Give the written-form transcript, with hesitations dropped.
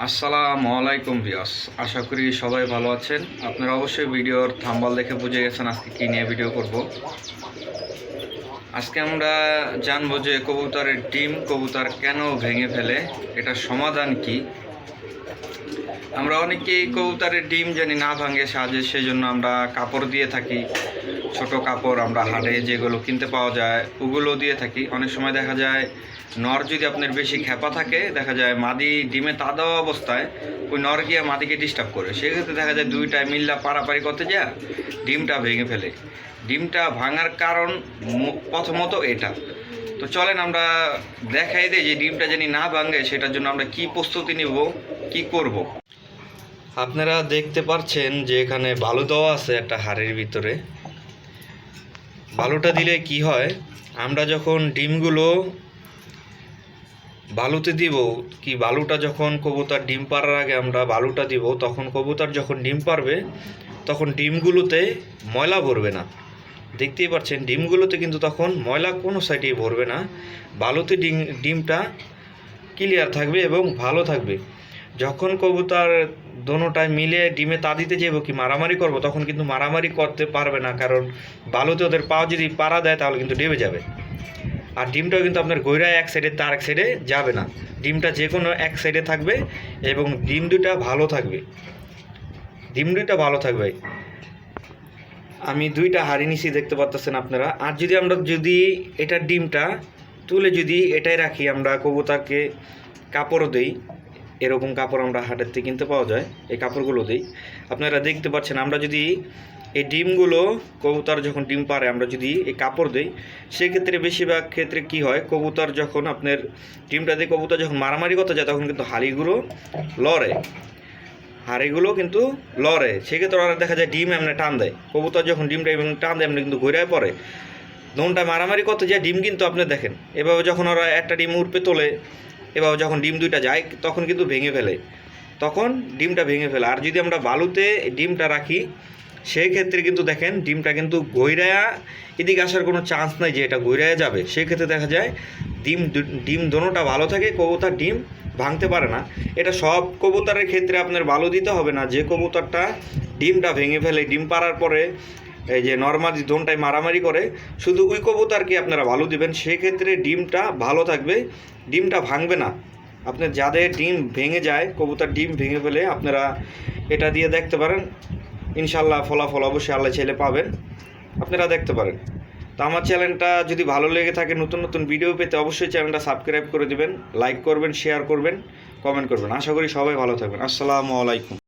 আসসালামু আলাইকুম ভিউয়ার্স, আশা করি সবাই ভালো আছেন। আপনারা অবশ্যই ভিডিওর থাম্বনেল দেখে বুঝে গেছেন আজকে কী নিয়ে ভিডিও করব। আজকে আমরা জানবো যে কবুতরের ডিম কবুতর কেন ভেঙে ফেলে, এটার সমাধান কি। আমরা অনেকেই কবুতরের ডিম জানি না ভাঙে সাজে, সেই জন্য আমরা কাপড় দিয়ে থাকি, ছোট কাপড় আমরা হাটে যেগুলো কিনতে পাওয়া যায় ওগুলো দিয়ে থাকি। অনেক সময় দেখা যায় নর যদি আপনার বেশি খেপা থাকে, দেখা যায় মাদি ডিমে তা দেওয়া অবস্থায় ওই নর গিয়ে মাদিকে ডিস্টার্ব করে, সেক্ষেত্রে দেখা যায় দুইটায় মিল্লা পারাপারি করতে যায় ডিমটা ভেঙে ফেলে। ডিমটা ভাঙার কারণ প্রথমত এটা। তো চলেন আমরা দেখাই দিই যে ডিমটা জানি না ভাঙে সেটার জন্য আমরা কি প্রস্তুতি নিব, কি করব। আপনারা দেখতে পাচ্ছেন যে এখানে বালু দেওয়া আছে একটা হাড়ের ভিতরে। বালুটা দিলে কি হয়, আমরা যখন ডিমগুলো বালুতে দিব, কি বালুটা যখন কবুতর ডিম পাড়ার আগে আমরা বালুটা দিব, তখন কবুতর যখন ডিম পারবে তখন ডিমগুলোতে ময়লা ভরবে না। দেখতেই পাচ্ছেন ডিমগুলোতে কিন্তু তখন ময়লা কোনো সাইডেই ভরবে না। বালুতে ডিমটা ক্লিয়ার থাকবে এবং ভালো থাকবে। যখন কবুতর দোনোটায় মিলে ডিমে তা দিতে যাবো কি মারামারি করব, তখন কিন্তু মারামারি করতে পারবে না, কারণ বালুতে ওদের পা যদি পাড়া দেয় তাহলে কিন্তু ডেবে যাবে। আর ডিমটাও কিন্তু আপনার গইরায় এক সাইডে তার এক সাইডে যাবে না, ডিমটা যে কোনো এক সাইডে থাকবে এবং ডিম দুটা ভালো থাকবে। আমি দুইটা হাড়ি নিছি, দেখতে পাচ্ছেন আপনারা। আর যদি এটার ডিমটা তুলে যদি এটাই রাখি, আমরা কবুতরকে কাপড় দেই, এরকম কাপড় আমরা হাটের থেকে কিনতে পাওয়া যায়, এই কাপড়গুলো দিই। আপনারা দেখতে পাচ্ছেন আমরা যদি এই ডিমগুলো কবুতর যখন ডিম পারে আমরা যদি এই কাপড় দিই, সেক্ষেত্রে বেশিরভাগ ক্ষেত্রে কি হয়, কবুতর যখন আপনার ডিমটা দিয়ে কবুতর যখন মারামারি করতে যায় তখন কিন্তু হাড়িগুলো কিন্তু লড়ে, সেক্ষেত্রে ওরা দেখা যায় ডিম এমনি টান দেয়। কবুতর যখন ডিমটা এবং টান দেয় এমনি কিন্তু ঘুরায় পড়ে, দোনটা মারামারি করতে যায় ডিম কিন্তু আপনি দেখেন এভাবে যখন ওরা একটা ডিম উঠপে তোলে, এভাবে যখন ডিম দুইটা যায় তখন কিন্তু ডিমটা ভেঙে ফেলে। আর যদি আমরা বালুতে ডিমটা রাখি সেই ক্ষেত্রে কিন্তু দেখেন ডিমটা কিন্তু গইরায়া এদিকে আসার কোনো চান্স নাই যে এটা গইরায়া যাবে। সেক্ষেত্রে দেখা যায় ডিম দোনোটা ভালো থাকে, কবুতর ডিম ভাঙতে পারে না। এটা সব কবুতরের ক্ষেত্রে আপনার বালু দিতে হবে না। যে কবুতরটা ডিমটা ভেঙে ফেলে, ডিম পাড়ার পরে এই যে নর্মালি দোনটায় মারামারি করে, শুধু ওই কবুতরকে আপনারা বালু দিবেন, সেক্ষেত্রে ডিমটা ভালো থাকবে, ডিমটা ভাঙবে না। আপনার যাদের ডিম ভেঙে যায়, কবুতর ডিম ভেঙে ফেলে, আপনারা এটা দিয়ে দেখতে পারেন, ইনশাল্লাহ ফলাফল অবশ্যই আল্লাহ ছেলে পাবেন, আপনারা দেখতে পারেন। তো আমার চ্যানেলটা যদি ভালো লেগে থাকে, নতুন নতুন ভিডিও পেতে অবশ্যই চ্যানেলটা সাবস্ক্রাইব করে দিবেন, লাইক করবেন, শেয়ার করবেন, কমেন্ট করবেন। আশা করি সবাই ভালো থাকবেন। আসসালামু আলাইকুম।